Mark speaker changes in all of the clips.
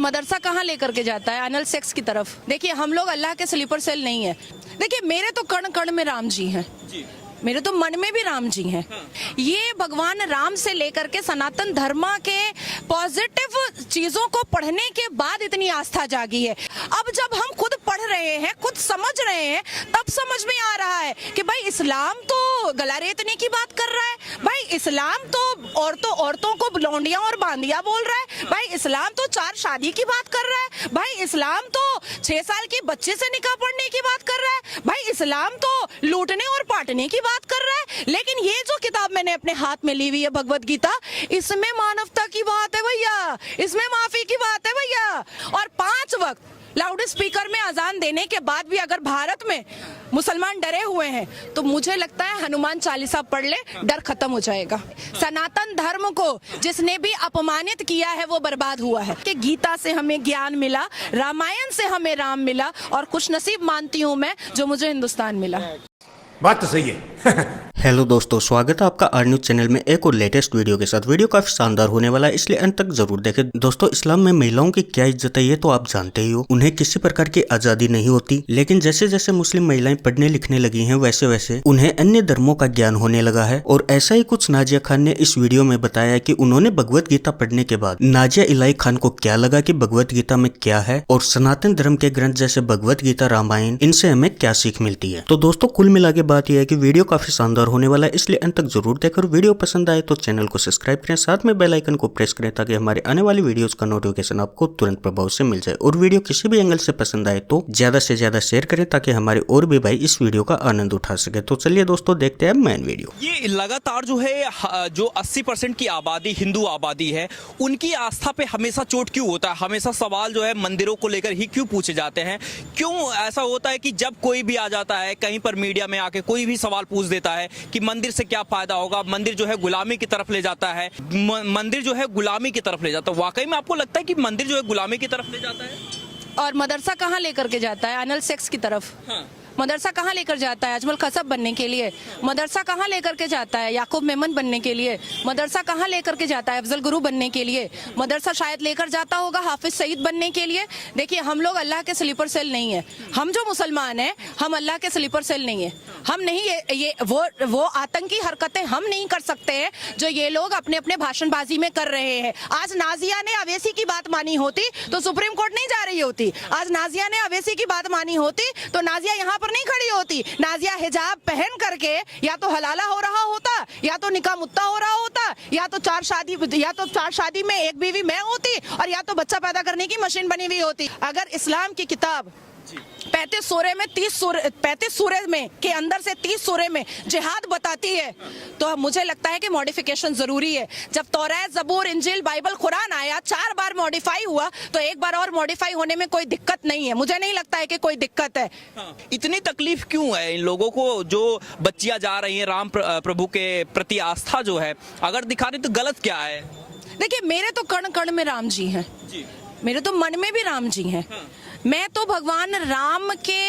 Speaker 1: मदरसा कहाँ लेकर के जाता है? एनल सेक्स की तरफ। देखिए, हम लोग अल्लाह के स्लीपर सेल नहीं है। देखिए, मेरे तो कण कण में राम जी हैं, मेरे तो मन में भी राम जी हैं। ये भगवान राम से लेकर के सनातन धर्म के पॉजिटिव चीजों को पढ़ने के बाद इतनी आस्था जागी है। अब जब हम खुद पढ़ रहे हैं, खुद समझ रहे हैं, तब समझ में आ रहा है कि भाई इस्लाम तो गला रेतने की बात कर रहा है, भाई इस्लाम तो औरतों को लौंडियां और बांदिया बोल रहा है, भाई इस्लाम तो 4 शादी की बात कर रहा है, भाई इस्लाम तो 6 साल के बच्चे से निकाह पढ़ने की बात कर रहा है, भाई इस्लाम तो लूटने और पाटने की बात कर रहा है। लेकिन ये जो किताब मैंने अपने हाथ में ली हुई है, भगवत गीता, इसमें मानवता की बात है भैया, इसमें माफी की बात है भैया। और 5 वक्त लाउड स्पीकर में अजान देने के बाद भी अगर भारत में मुसलमान डरे हुए हैं, तो मुझे लगता है हनुमान चालीसा पढ़ ले, डर खत्म हो जाएगा। सनातन धर्म को जिसने भी अपमानित किया है वो बर्बाद हुआ है। कि गीता से हमें ज्ञान मिला, रामायण से हमें राम मिला, और खुश नसीब मानती हूँ मैं जो मुझे हिंदुस्तान मिला।
Speaker 2: बात तो सही है।
Speaker 3: हेलो दोस्तों, स्वागत है आपका आर न्यूज चैनल में एक और लेटेस्ट वीडियो के साथ। वीडियो काफी शानदार होने वाला है, इसलिए अंत तक जरूर देखें। दोस्तों, इस्लाम में महिलाओं की क्या इज्जत है ये तो आप जानते ही हो। उन्हें किसी प्रकार की आजादी नहीं होती, लेकिन जैसे जैसे मुस्लिम महिलाएं पढ़ने लिखने लगी हैं, वैसे वैसे उन्हें अन्य धर्मों का ज्ञान होने लगा है। और ऐसा ही कुछ नाजिया खान ने इस वीडियो में बताया कि उन्होंने भगवत गीता पढ़ने के बाद नाजिया इलाही खान को क्या लगा कि भगवत गीता में क्या है, और सनातन धर्म के ग्रंथ जैसे भगवत गीता, रामायण, इनसे हमें क्या सीख मिलती है। तो दोस्तों, कुल मिला के बात यह है कि वीडियो काफी शानदार होने वाला है, इसलिए अंत तक जरूर देखकर वीडियो पसंद आए तो चैनल को सब्सक्राइब करें, साथ में बेल आइकन को प्रेस करें ताकि हमारे आने वाली वीडियोस का नोटिफिकेशन आपको तुरंत प्रभाव से मिल जाए। और वीडियो किसी भी एंगल से पसंद आए तो ज्यादा से ज्यादा शेयर करें ताकि हमारे और भी भाई इस वीडियो का आनंद उठा सके। तो चलिए दोस्तों, देखते हैं मेन वीडियो।
Speaker 4: ये लगातार जो है जो 80% की आबादी हिंदू आबादी है, उनकी आस्था पे हमेशा चोट क्यों होता है? हमेशा सवाल जो है मंदिरों को लेकर ही क्यों पूछे जाते हैं? क्यों ऐसा होता है कि जब कोई भी आ जाता है कहीं पर मीडिया में आके कोई भी सवाल पूछ देता है कि मंदिर से क्या फायदा होगा, मंदिर जो है गुलामी की तरफ ले जाता है, मंदिर जो है गुलामी की तरफ ले जाता है। वाकई में आपको लगता है कि मंदिर जो है गुलामी की तरफ ले जाता है?
Speaker 1: और मदरसा कहाँ लेकर के जाता है? एनल सेक्स की तरफ।
Speaker 4: हाँ।
Speaker 1: मदरसा कहाँ लेकर जाता है? अजमल खसब बनने के लिए। मदरसा कहाँ लेकर के जाता है? याकूब मेमन बनने के लिए। मदरसा कहाँ लेकर के जाता है? अफजल गुरु बनने के लिए। मदरसा शायद लेकर जाता होगा हाफिज सईद बनने के लिए। देखिए, हम लोग अल्लाह के स्लीपर सेल नहीं है। हम जो मुसलमान हैं, हम अल्लाह के स्लीपर सेल नहीं है। हम नहीं ये वो आतंकी हरकतें हम नहीं कर सकते हैं जो ये लोग अपने अपने भाषणबाजी में कर रहे हैं। आज नाजिया ने अवैसी की बात मानी होती तो सुप्रीम कोर्ट नहीं जा रही होती। आज नाजिया ने अवैसी की बात मानी होती तो नाजिया यहाँ पर नहीं खड़ी होती। नाजिया हिजाब पहन करके या तो हलाला हो रहा होता, या तो निकाह मुत्ता हो रहा होता, या तो 4 शादी में एक बीवी मैं होती, और या तो बच्चा पैदा करने की मशीन बनी हुई होती। अगर इस्लाम की किताब 35 सूरे में के अंदर से 30 सूरे में जिहाद बताती है, तो मुझे लगता है कि मॉडिफिकेशन जरूरी है। जब तौरात, ज़बूर, इंजील, बाइबल, कुरान आया, 4 बार मॉडिफाई हुआ, तो एक बार और मॉडिफाई होने में कोई दिक्कत नहीं है। मुझे नहीं लगता है कि कोई दिक्कत है।
Speaker 4: हाँ। इतनी तकलीफ क्यों है इन लोगों को जो बच्चियां जा रही हैं राम प्रभु के प्रति आस्था जो है अगर दिखा रही, तो गलत क्या है?
Speaker 1: देखिए, मेरे तो कण कण में राम जी हैं, मेरे तो मन में भी राम जी हैं। मैं तो भगवान राम के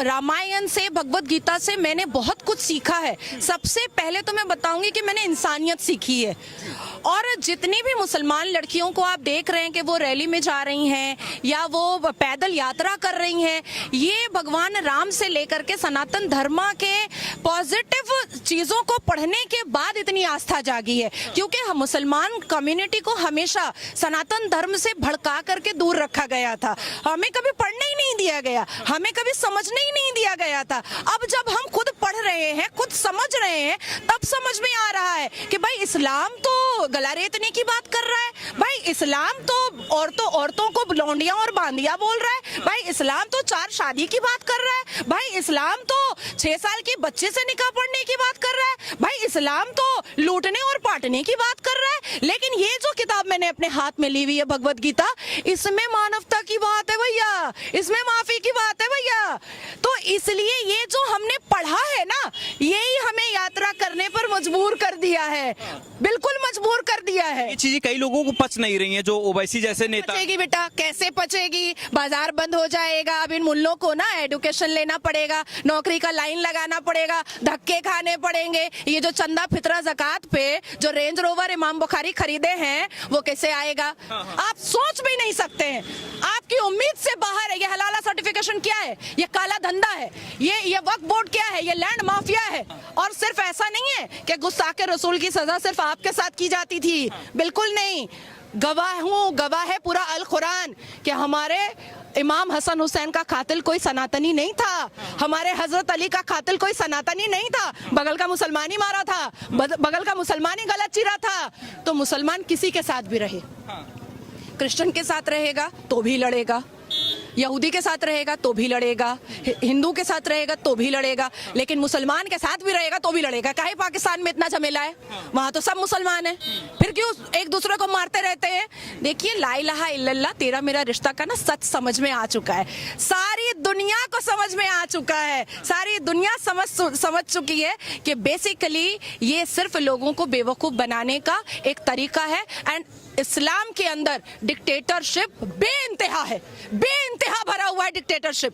Speaker 1: रामायण से, भगवत गीता से मैंने बहुत कुछ सीखा है। सबसे पहले तो मैं बताऊंगी कि मैंने इंसानियत सीखी है। और जितनी भी मुसलमान लड़कियों को आप देख रहे हैं कि वो रैली में जा रही हैं या वो पैदल यात्रा कर रही हैं, ये भगवान राम से लेकर के सनातन धर्म के पॉजिटिव चीजों को पढ़ने के बाद इतनी आस्था जागी है। क्योंकि मुसलमान कम्युनिटी को हमेशा सनातन धर्म से भड़का करके दूर रखा गया था। हमें कभी पढ़ने ही नहीं दिया गया, हमें कभी समझने ही नहीं दिया गया था। अब जब हम खुद पढ़ रहे हैं, खुद समझ रहे हैं, तब समझ में आ रहा है कि भाई इस्लाम तो गला रेतने की बात कर रहा है, भाई इस्लाम तो औरतों को लौंडियां और बांदिया बोल रहा है, भाई इस्लाम तो 4 शादी की बात कर रहा है, भाई इस्लाम तो 6 साल के बच्चे से निकाह पढ़ने की बात कर रहा है, भाई इस्लाम तो लूटने और पाटने की बात कर रहा है। लेकिन ये जो किताब मैंने अपने हाथ में ली हुई है, भगवत गीता, इसमें मानवता की बात है भैया, इसमें माफी की बात है भैया। तो इसलिए ये जो हमने पढ़ा है ना, यही हमें यात्रा करने पर मजबूर कर दिया है, बिल्कुल मजबूर कर दिया है।
Speaker 4: ये चीजें कई लोगों को पच नहीं रही हैं, जो ओवैसी जैसे नेता।
Speaker 1: पचेगी बेटा, कैसे पचेगी? बाजार बंद हो जाएगा, अब इन मुल्लों को ना एडुकेशन लेना पड़ेगा, नौकरी का लाइन लगाना पड़ेगा, धक्के खाने पड़ेंगे। ये जो चंदा फितरा ज़कात पे जो रेंज रोवर इमाम बुखारी खरीदे हैं, वो कैसे आएगा? आप सोच भी नहीं सकते हैं, आपकी उम्मीद से बाहर है। ये हलाला सर्टिफिकेशन क्या है? ये काला धंधा है। ये वक्फ बोर्ड क्या है? ये लैंड माफिया है। और सिर्फ ऐसा नहीं है कि गुस्ताखे रसूल की सजा सिर्फ आपके साथ की जाती थी, बिल्कुल नहीं। गवाह है पूरा अल कुरान कि हमारे इमाम हसन हुसैन का कातिल कोई सनातनी नहीं था, हमारे हजरत अली का कातिल कोई सनातनी नहीं था। बगल का मुसलमान ही मारा था, बगल का मुसलमान ही गलत चीरा था। तो मुसलमान किसी के साथ भी रहे, क्रिश्चियन के साथ रहेगा तो भी लड़ेगा, यहूदी के साथ रहेगा तो भी लड़ेगा, हिंदू के साथ रहेगा तो भी लड़ेगा, लेकिन मुसलमान के साथ भी रहेगा तो भी लड़ेगा। काहे पाकिस्तान में इतना झमेला है? वहां तो सब मुसलमान हैं, फिर क्यों एक दूसरे को मारते रहते हैं? देखिए, ला इलाहा इल्लल्लाह तेरा मेरा रिश्ता का ना सच समझ में आ चुका है, सारी दुनिया को समझ में आ चुका है, सारी दुनिया समझ चुकी है कि बेसिकली ये सिर्फ लोगों को बेवकूफ बनाने का एक तरीका है। एंड इस्लाम के अंदर डिक्टेटरशिप बेइंतहा है, बेइंतहा भरा हुआ है डिक्टेटरशिप।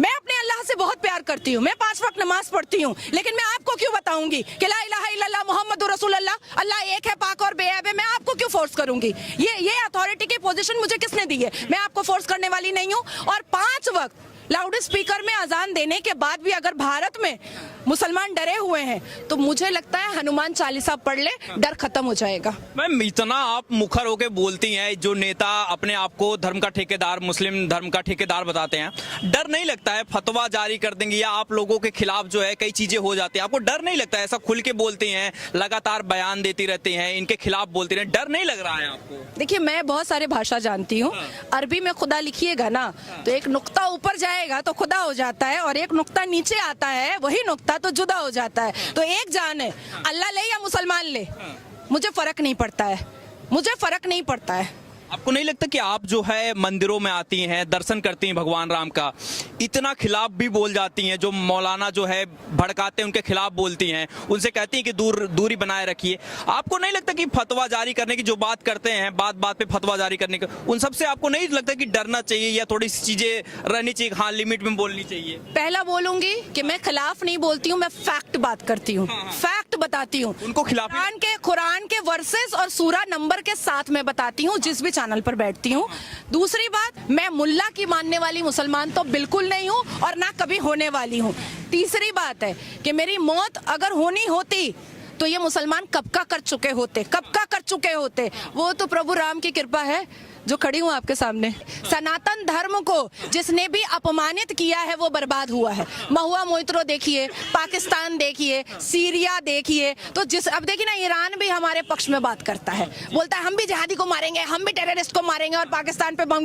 Speaker 1: मैं अपने अल्लाह से बहुत प्यार करती हूँ, मैं 5 वक्त नमाज पढ़ती हूँ, लेकिन मैं आपको क्यों बताऊंगी कि ला इलाहा इल्लल्लाह मुहम्मदुर रसूलुल्लाह, अल्लाह एक है, पाक और बेऐब है? मैं आपको क्यों फोर्स करूंगी? ये अथॉरिटी की पोजीशन मुझे किसने दी है? मैं आपको फोर्स करने वाली नहीं हूँ। और 5 वक्त लाउड स्पीकर में अजान देने के बाद भी अगर भारत में मुसलमान डरे हुए हैं, तो मुझे लगता है हनुमान चालीसा पढ़ ले, डर खत्म हो जाएगा।
Speaker 4: मैम, इतना आप मुखर होके बोलती हैं, जो नेता अपने आप को धर्म का ठेकेदार, मुस्लिम धर्म का ठेकेदार बताते हैं, डर नहीं लगता है फतवा जारी कर देंगे या आप लोगों के खिलाफ जो है कई चीजें हो जाती है? आपको डर नहीं लगता है? ऐसा खुल के बोलती हैं, लगातार बयान देती रहती हैं, इनके खिलाफ बोलती रहती हैं, डर नहीं लग रहा है आपको?
Speaker 1: देखिए, मैं बहुत सारे भाषा जानती हूँ। अरबी में खुदा लिखिएगा ना, तो एक नुक्ता ऊपर जाएगा तो खुदा हो जाता है, और एक नुक्ता नीचे आता है, वही नुक्ता तो जुदा हो जाता है। तो एक जान है, अल्लाह ले या मुसलमान ले, मुझे फर्क नहीं पड़ता है, मुझे फर्क नहीं पड़ता है।
Speaker 4: आपको नहीं लगता कि आप जो है मंदिरों में आती हैं, दर्शन करती हैं भगवान राम का, इतना खिलाफ भी बोल जाती हैं, जो मौलाना जो है भड़काते हैं उनके खिलाफ बोलती हैं, उनसे कहती हैं कि दूरी बनाए रखिए? आपको नहीं लगता कि फतवा जारी करने की जो बात करते हैं, बात बात पे फतवा जारी करने का, उन सबसे आपको नहीं लगता कि डरना चाहिए या थोड़ी सी चीजें रहनी चाहिए, हाँ लिमिट में बोलनी चाहिए?
Speaker 1: पहला बोलूंगी कि मैं खिलाफ नहीं बोलती हूँ, मैं फैक्ट बात करती हूँ, फैक्ट बताती हूँ।
Speaker 4: उनको खिलाफ
Speaker 1: कुरान के वर्सेस और सूरा नंबर के साथ मैं बताती हूँ जिस भी चैनल पर बैठती हूँ। दूसरी बात, मैं मुल्ला की मानने वाली मुसलमान तो बिल्कुल नहीं हूँ और ना कभी होने वाली हूँ। तीसरी बात है कि मेरी मौत अगर होनी होती तो ये मुसलमान कब का कर चुके होते। वो तो प्रभु राम की कृपा है जो खड़ी हूँ आपके सामने। सनातन धर्म को जिसने भी अपमानित किया है वो बर्बाद हुआ है। महुआ मोइत्रो देखिए, पाकिस्तान देखिए, सीरिया देखिए, तो अब देखिए ना, ईरान भी हमारे पक्ष में बात करता है, बोलता है हम भी जिहादी को मारेंगे, हम भी टेररिस्ट को मारेंगे, और पाकिस्तान पे बम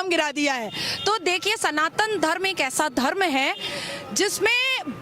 Speaker 1: गिरा दिया है। तो देखिए, सनातन धर्म एक ऐसा धर्म है जिसमें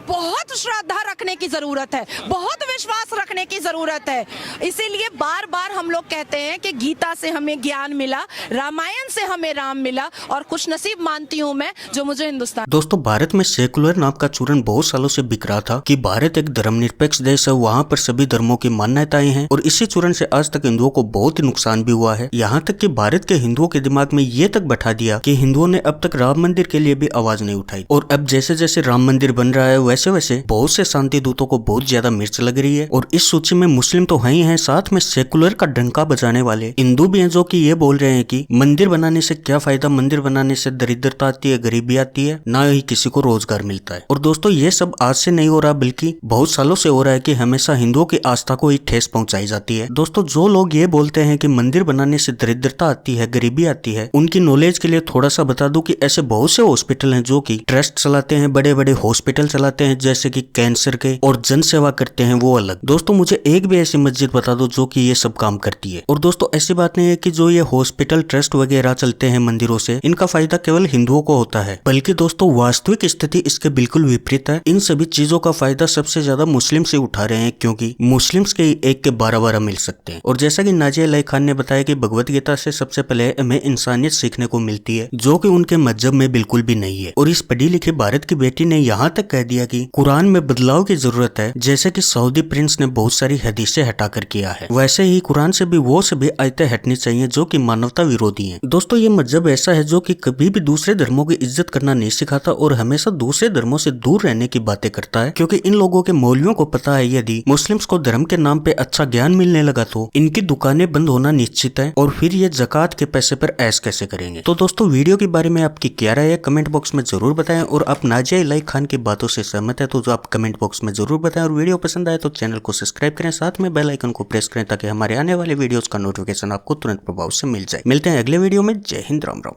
Speaker 1: बहुत श्रद्धा रखने की जरूरत है, बहुत विश्वास रखने की जरूरत है। इसीलिए बार बार हम लोग कहते हैं कि गीता से हमें ज्ञान मिला, रामायण से हमें राम मिला, और खुश नसीब मानती हूँ मैं जो मुझे हिंदुस्तान।
Speaker 3: दोस्तों, भारत में सेकुलर नाम का चूरन बहुत सालों से बिक रहा था कि भारत एक धर्मनिरपेक्ष देश है, वहाँ पर सभी धर्मों की मान्यताएं हैं, और इसी चूरन से आज तक हिंदुओं को बहुत ही नुकसान भी हुआ है। यहाँ तक कि भारत के हिंदुओं के दिमाग में ये तक बैठा दिया कि हिंदुओं ने अब तक राम मंदिर के लिए भी आवाज नहीं उठाई, और अब जैसे जैसे राम मंदिर बन रहा है वैसे वैसे बहुत से शांति दूतों को बहुत ज्यादा मिर्च लग रही है। और इस सूची में मुस्लिम तो है ही है, साथ में सेकुलर का डंका बजाने वाले हिंदू भी हैं जो कि ये बोल रहे हैं कि मंदिर बनाने से क्या फायदा, मंदिर बनाने से दरिद्रता आती है, गरीबी आती है, ना ही किसी को रोजगार मिलता है। और दोस्तों, ये सब आज से नहीं हो रहा, बल्कि बहुत सालों से हो रहा है कि हमेशा हिंदुओं की आस्था को ही ठेस पहुंचाई जाती है। दोस्तों, जो लोग ये बोलते हैं कि मंदिर बनाने से दरिद्रता आती है, गरीबी आती है, उनकी नॉलेज के लिए थोड़ा सा बता दूं कि ऐसे बहुत से हॉस्पिटल हैं जो कि ट्रस्ट चलाते हैं, बड़े बड़े हॉस्पिटल चलाते हैं जैसे कि कैंसर के और जन सेवा करते हैं वो अलग। दोस्तों मुझे एक भी ऐसी मस्जिद बता दो जो कि ये सब काम करती है। और दोस्तों ऐसी बात नहीं है कि जो ये हॉस्पिटल ट्रस्ट वगैरह चलते हैं मंदिरों से, इनका फायदा केवल हिंदुओं को होता है, बल्कि दोस्तों वास्तविक स्थिति इसके बिल्कुल विपरीत है। इन सभी चीजों का फायदा सबसे ज्यादा मुस्लिम से उठा रहे हैं, क्योंकि मुस्लिम्स के एक के 12 मिल सकते हैं। और जैसा कि नाजिया अली खान ने बताया कि भगवत गीता से सबसे पहले हमें इंसानियत सीखने को मिलती है, जो कि उनके मजहब में बिल्कुल भी नहीं है। और इस पढ़ी लिखी भारत की बेटी ने यहाँ तक कह दिया कि कुरान में बदलाव की जरूरत है, जैसे कि सऊदी प्रिंस ने बहुत सारी हदीसें हटाकर किया है, वैसे ही कुरान से भी वो सभी आयतें हटनी चाहिए जो कि मानवता विरोधी हैं। दोस्तों ये मजहब ऐसा है जो कि कभी भी दूसरे धर्मों की इज्जत करना नहीं सिखाता और हमेशा दूसरे धर्मों से दूर रहने की बातें करता है, क्योंकि इन लोगों के मौलवियों को पता है यदि मुस्लिम्स को धर्म के नाम पे अच्छा ज्ञान मिलने लगा तो इनकी दुकानें बंद होना निश्चित है, और फिर ये ज़कात के पैसे पर ऐश कैसे करेंगे। तो दोस्तों वीडियो के बारे में आपकी क्या राय है कमेंट बॉक्स में जरूर बताएं, और आप नाजिया अली खान की बातों से सहमत है तो जो आप कमेंट बॉक्स में जरूर बताएं, और वीडियो पसंद आए तो चैनल को सब्सक्राइब करें, साथ में बेल आइकन को प्रेस करें ताकि हमारे आने वाले वीडियोस का नोटिफिकेशन आपको तुरंत प्रभाव से मिल जाए। मिलते हैं अगले वीडियो में। जय हिंद, राम राम।